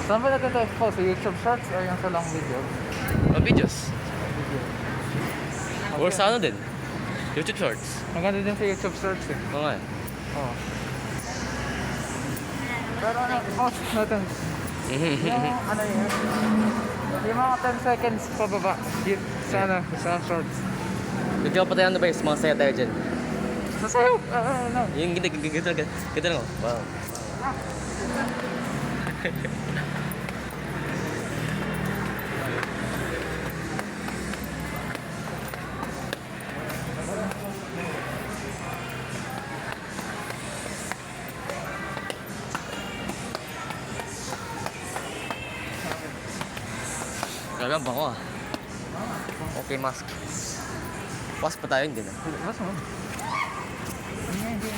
Saan ba natin ito expose? Sa YouTube Shorts o yung sa long video? Videos. Video. Or sa ano din? YouTube Shorts. Maganda din sa YouTube Shorts eh. Oo nga. Oo. Pero ano, post natin. Yung ano yun? Yung mga 10 seconds pababa. Sa ano, sa shorts. Bigyan ko pa tayo ano ba yung mga saya tayo dyan. Sasayaw! Ano? Yung ganda lang. Wow. Grabe ang bango ah. Okay, mask. Pas pa tayo, hindi na. Mas mo? Hindi.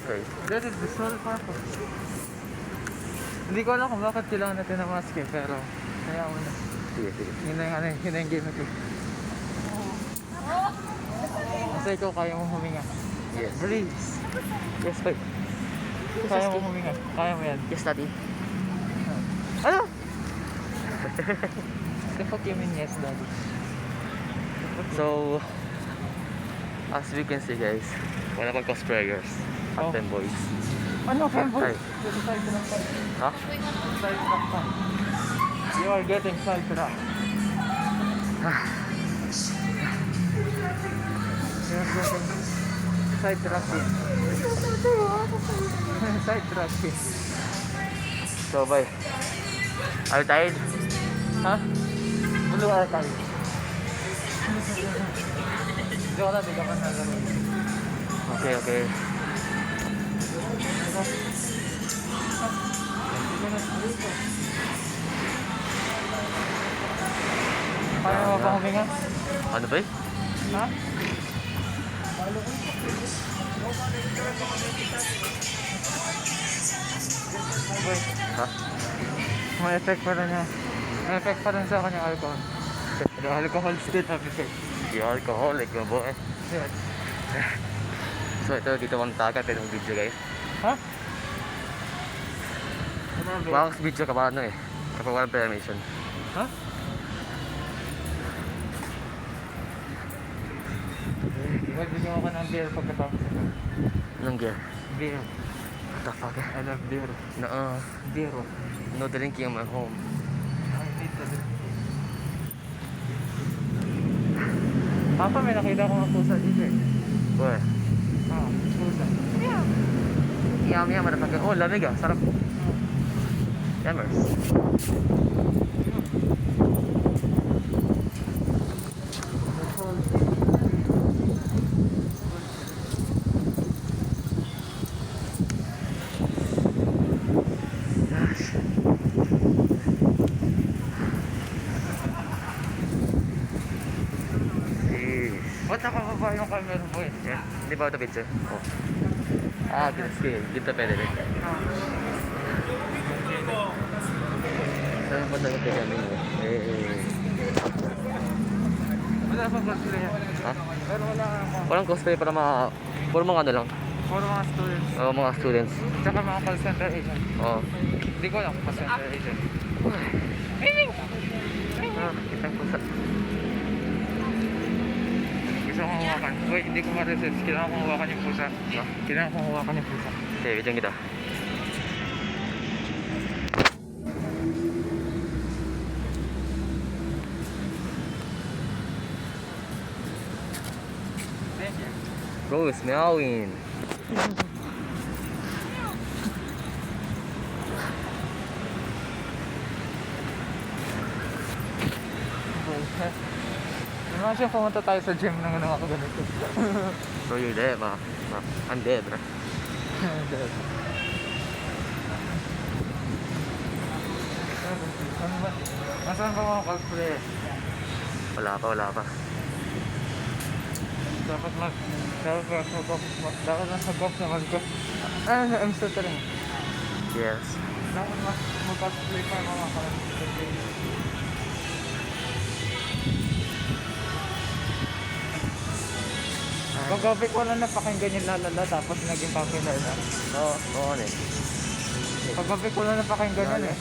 Okay. That is the sole purpose. Hindi ko alam kung bakit kailangan natin ng mask eh, pero kaya mo na. Sige, sige. Yun na yung ano, yun na yung game ito. Kasi ikaw kaya mo huminga. Yes. Breathe. Yes, boy. Kaya mo huminga. Kaya mo yan. Yes, daddy. Ano? The fuck you mean yes, daddy? So, as we can see guys, wala pang cosplayers at Oh. 10 boys. Ano, fanboy? Ay. Ha? You are getting sidetracked. You are getting sidetracking. Sidetracking. So, boy. Are you tired? Ha? Blue archive. Joke lang, di ka pa nalaro. Okay, okay. Kaya mo ba huminga? Ano ba eh? Ha? Boy, Ha? may effect pa rin niya. May effect pa rin sa kanyang alcohol. The alcohol still have effect. You alcoholic, my boy. Yes. So, ito, dito kong tagat ng video guys. Ha? Ano ba? Bakit video ka ba ano eh? Kapag walang permission. Ha? Diba bigyan ako ng beer pagkatapos ito? Anong gear? Beer. What the fuck eh? I love beer. Beer. No drinking in my home. I need to drink. Papa, may nakita ko ng pusa dito eh. Boy. Ah, pusa. Yeah. Yummy, motherfucker. Oh, lamig ah. Sarap. Yummers. Ba't nakababa yung camera mo eh? Yeah. Hindi ba ito video? Oh. Ah, sige. Dito pwede rin. Saan ba tayo kami? Wala pa cosplay yan. Ha? Pero wala ako. Walang cosplay para puro mga ano lang. Puro mga students. Mga students. Tsaka mga call center agent. Oo. Hindi ko alam kung call center agent. Kitang pusa. Gusto kong hawakan. Wait, hindi ko ma-resist. Kailangan kong hawakan yung pusa. Ha? Kailangan kong hawakan yung pusa. Okay, video kita. Thank you. Rose, meowing. Imagine pumunta tayo sa gym nang ano ako ganito. So you're there, I'm there, bro. Ano ba? Nasaan ba mga cosplay? Wala pa. Dapat mag-golf na mag-golf. I'm stuttering. Yes. Dapat mag-cosplay pa mga cosplay. Pag-gabi ko lang napakinggan yung lalala tapos naging popular na. Oo, eh. Paggabi ko na napakinggan yan eh.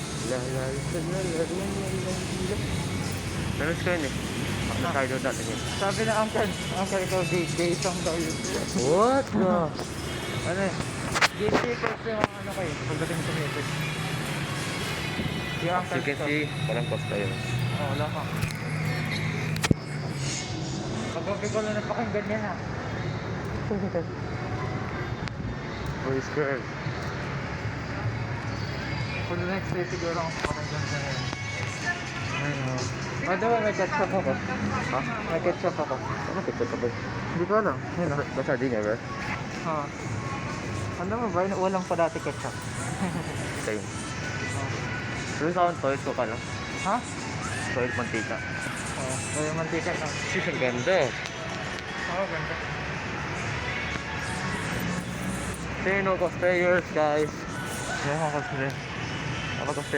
Namiss ko yun eh. Bakit tayo doon dati yun? Sabi na uncle ko, gay song daw yun. What the? Ano eh, gay secrets yung ano kayo, pagdating sa music. Yung As uncle you can ko. see, parang costa yun. Oo, wala ka. Paggabi ko na napakinggan yan ha. Boys girl. For the next day siguro ako pakinggan sa ngayon. Ayun. By the way, may ketchup ako. Ha? May ketchup ako. Ano kita ka ba? Hindi ko alam. Yun ah. Basta di niya ba? Ha. Ano mo ba? Walang pa dati ketchup. Same. Pero sa akin, toilet ko ka lang. Ha? Toilet mantika. Oo. May mantika na. Ang ganda. Oo, ganda. Sino cosplayers, guys? Yan ako kasi. Ako cosplayer.